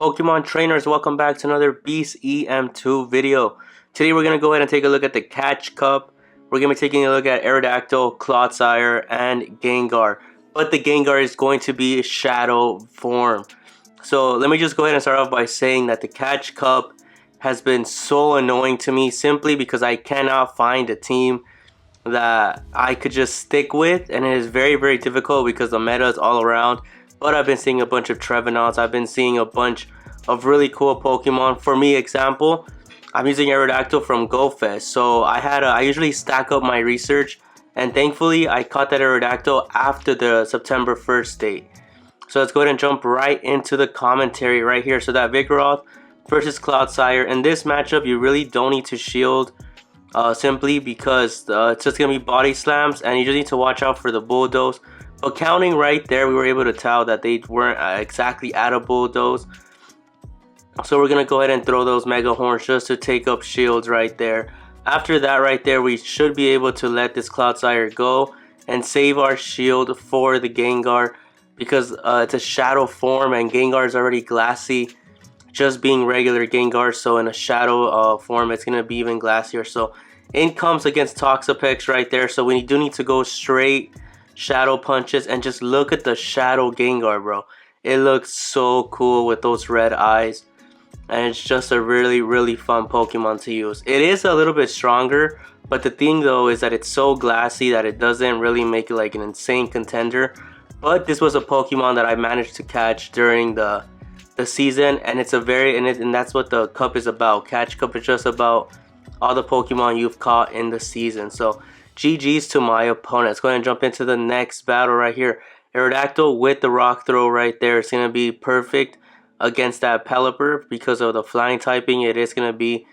Pokemon trainers, welcome back to another Beast EM2 video. Today we're going to go ahead and take a look at the Catch Cup. We're going to be taking a look at Aerodactyl, Clodsire, and Gengar. But the Gengar is going to be Shadow form. So let me just go ahead and start off by saying that the Catch Cup has been so annoying to me simply because I cannot find a team that I could just stick with, and it is very difficult because the meta is all around. But I've been seeing a bunch of Trevenants. I've been seeing a bunch of really cool Pokemon. For me, example, I'm using Aerodactyl from GoFest. So I usually stack up my research, and thankfully I caught that Aerodactyl after the September 1st date. So let's go ahead and jump right into the commentary right here. So that Vigoroth versus Clodsire. In this matchup, you really don't need to shield simply because it's just going to be body slams, and you just need to watch out for the Bulldoze. But counting right there, we were able to tell that they weren't exactly at a Bulldoze. So we're going to go ahead and throw those Mega Horns just to take up shields right there. After that right there, we should be able to let this Clodsire go and save our shield for the Gengar, because it's a Shadow form and Gengar is already glassy, just being regular Gengar. So in a Shadow form, it's going to be even glassier. So in comes against Toxapex right there. So we do need to go straight Shadow punches, and just look at the Shadow Gengar, bro. It looks so cool with those red eyes, and it's just a really fun Pokemon to use. It is a little bit stronger, but the thing though is that it's so glassy that it doesn't really make it like an insane contender. But this was a Pokemon that I managed to catch during the season, and it's a and that's what the cup is about. Catch Cup is just about all the Pokemon you've caught in the season. So GG's to my opponent. Let's go ahead and jump into the next battle right here. Aerodactyl with the rock throw right there. It's going to be perfect against that Pelipper because of the flying typing. It is going to be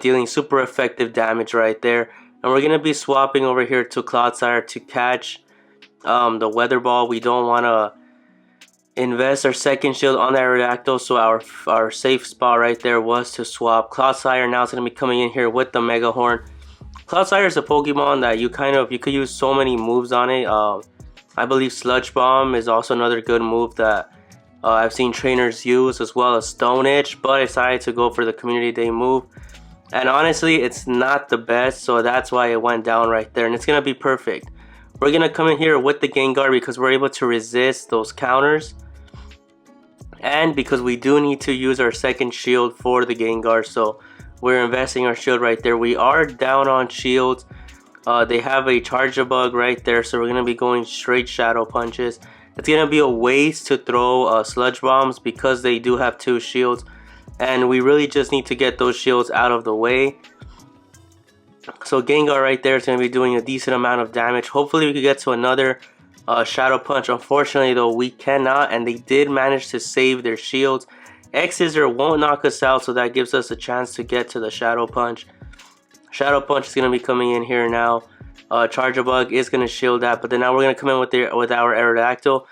dealing super effective damage right there. And we're going to be swapping over here to Clodsire to catch the Weather Ball. We don't want to invest our second shield on the Aerodactyl, so our safe spot right there was to swap. Clodsire now is going to be coming in here with the Mega Horn. Clodsire is a Pokemon that you could use so many moves on it. I believe Sludge Bomb is also another good move that I've seen trainers use, as well as Stone Edge, but I decided to go for the Community Day move. And honestly, it's not the best, so that's why it went down right there, and it's going to be perfect. We're going to come in here with the Gengar because we're able to resist those counters, and because we do need to use our second shield for the Gengar, so we're investing our shield right there. We are down on shields. They have a Charge-a-Bug right there, so we're going to be going straight Shadow punches. It's going to be a waste to throw Sludge Bombs because they do have 2 shields, and we really just need to get those shields out of the way. So Gengar right there is going to be doing a decent amount of damage. Hopefully we can get to another Shadow Punch. Unfortunately though, we cannot, and they did manage to save their shields. X-Scissor won't knock us out, so that gives us a chance to get to the Shadow Punch. Shadow Punch is going to be coming in here now. Charge-a-Bug is going to shield that, but then now we're going to come in with our Aerodactyl,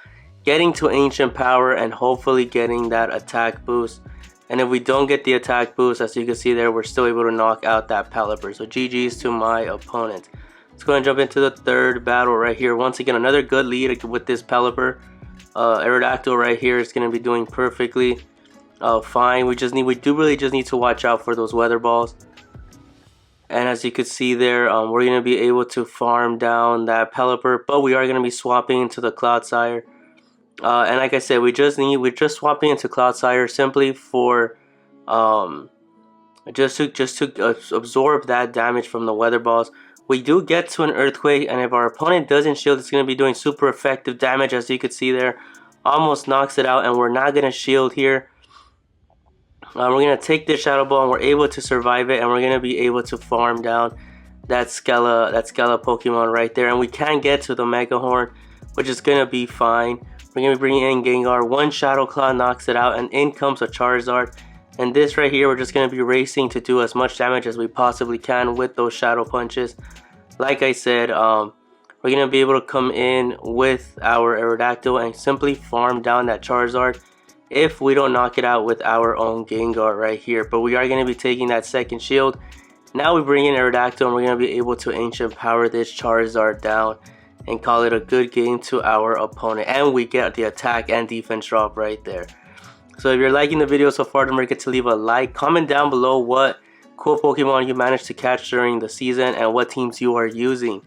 getting to Ancient Power and hopefully getting that attack boost. And if we don't get the attack boost, as you can see there, we're still able to knock out that Pelipper. So GG's to my opponent. Let's go and jump into the third battle right here. Once again, another good lead with this Pelipper. Aerodactyl right here is going to be doing perfectly fine. We do really just need to watch out for those Weather Balls. And as you can see there, we're going to be able to farm down that Pelipper, but we are going to be swapping into the Clodsire. And like I said, we're just swapping into Clodsire simply for just to absorb that damage from the Weather Balls. We do get to an Earthquake, and if our opponent doesn't shield, it's going to be doing super effective damage, as you can see there. Almost knocks it out, and we're not going to shield here. We're going to take this Shadow Ball, and we're able to survive it, and we're going to be able to farm down that Skella Pokemon right there. And we can get to the Mega Horn, which is going to be fine. We're going to be bringing in Gengar. One Shadow Claw knocks it out, and in comes a Charizard. And this right here, we're just going to be racing to do as much damage as we possibly can with those Shadow Punches. Like I said, we're going to be able to come in with our Aerodactyl and simply farm down that Charizard if we don't knock it out with our own Gengar right here. But we are going to be taking that second shield. Now we bring in Aerodactyl, and we're going to be able to Ancient Power this Charizard down and call it a good game to our opponent. And we get the attack and defense drop right there. So if you're liking the video so far, don't forget to leave a like. Comment down below what cool Pokemon you managed to catch during the season and what teams you are using.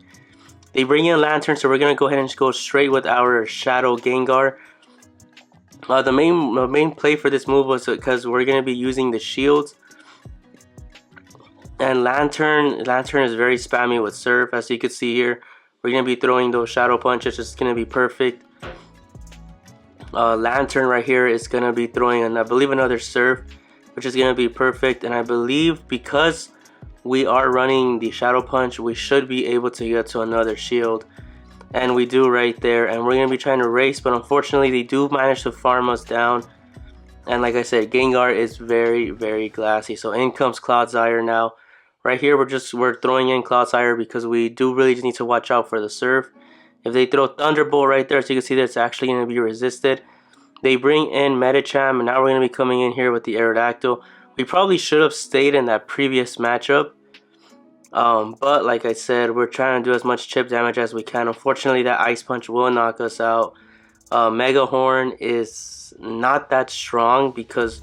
They bring in Lantern, so we're going to go ahead and just go straight with our Shadow Gengar. The main play for this move was because we're going to be using the shields. And Lantern is very spammy with Surf, as you can see here. We're going to be throwing those Shadow Punches, it's going to be perfect. Lantern right here is going to be throwing, I believe, another Surf, which is going to be perfect. And I believe because we are running the Shadow Punch, we should be able to get to another shield. And we do right there. And we're going to be trying to race, but unfortunately they do manage to farm us down. And like I said, Gengar is very, very glassy. So in comes Clodsire now. Right here we're throwing in Clodsire because we do really just need to watch out for the Surf. If they throw Thunderbolt right there, so you can see that it's actually going to be resisted. They bring in Medicham, and now we're going to be coming in here with the Aerodactyl. We probably should have stayed in that previous matchup. But like I said, we're trying to do as much chip damage as we can. Unfortunately, that Ice Punch will knock us out. Mega Horn is not that strong because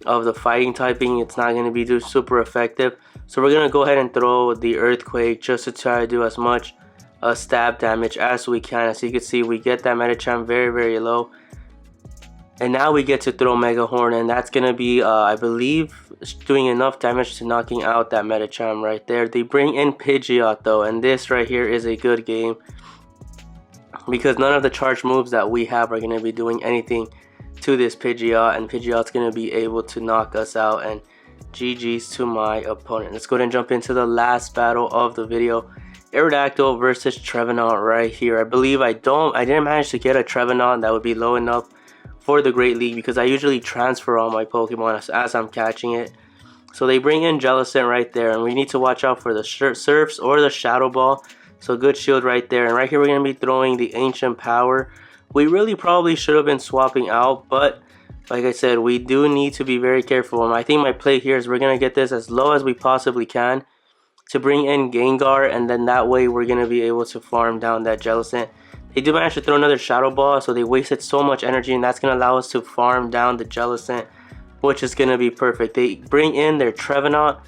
of the fighting typing. It's not going to be super effective. So we're going to go ahead and throw the Earthquake just to try to do as much stab damage as we can. As you can see, we get that Medicham very, very low. And now we get to throw Mega Horn, and that's going to be, I believe, doing enough damage to knocking out that Medicham right there. They bring in Pidgeot though, and this right here is a good game because none of the charge moves that we have are going to be doing anything to this Pidgeot, and Pidgeot's going to be able to knock us out. And GG's to my opponent. Let's go ahead and jump into the last battle of the video. Aerodactyl versus Trevenant right here. I believe I didn't manage to get a Trevenant that would be low enough for the Great League because I usually transfer all my Pokemon as I'm catching it. So they bring in Jellicent right there, and we need to watch out for the Surfs or the Shadow Ball. So good shield right there. And right here we're going to be throwing the Ancient Power. We really probably should have been swapping out, but like I said, we do need to be very careful. And I think my play here is we're going to get this as low as we possibly can to bring in Gengar, and then that way we're going to be able to farm down that Jellicent. They do manage to throw another Shadow Ball, so they wasted so much energy, and that's going to allow us to farm down the Jellicent, which is going to be perfect. They bring in their Trevenant,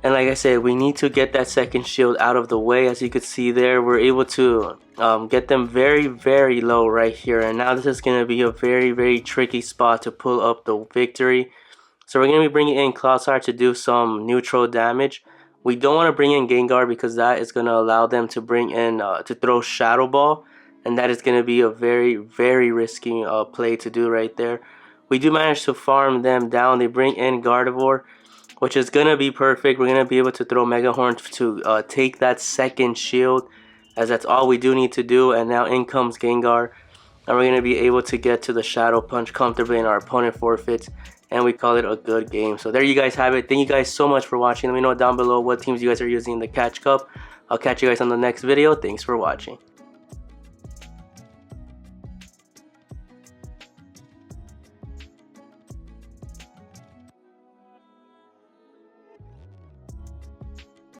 and like I said, we need to get that second shield out of the way. As you can see there, we're able to get them very, very low right here, and now this is going to be a very, very tricky spot to pull up the victory. So we're going to be bringing in Clodsire to do some neutral damage. We don't want to bring in Gengar because that is going to allow them to bring in to throw Shadow Ball, and that is going to be a very, very risky play to do right there. We do manage to farm them down. They bring in Gardevoir, which is going to be perfect. We're going to be able to throw Mega Horn to take that second shield, as that's all we do need to do. And now in comes Gengar, and we're going to be able to get to the Shadow Punch comfortably, and our opponent forfeits. And we call it a good game. So there you guys have it. Thank you guys so much for watching. Let me know down below what teams you guys are using in the Catch Cup. I'll catch you guys on the next video. Thanks for watching.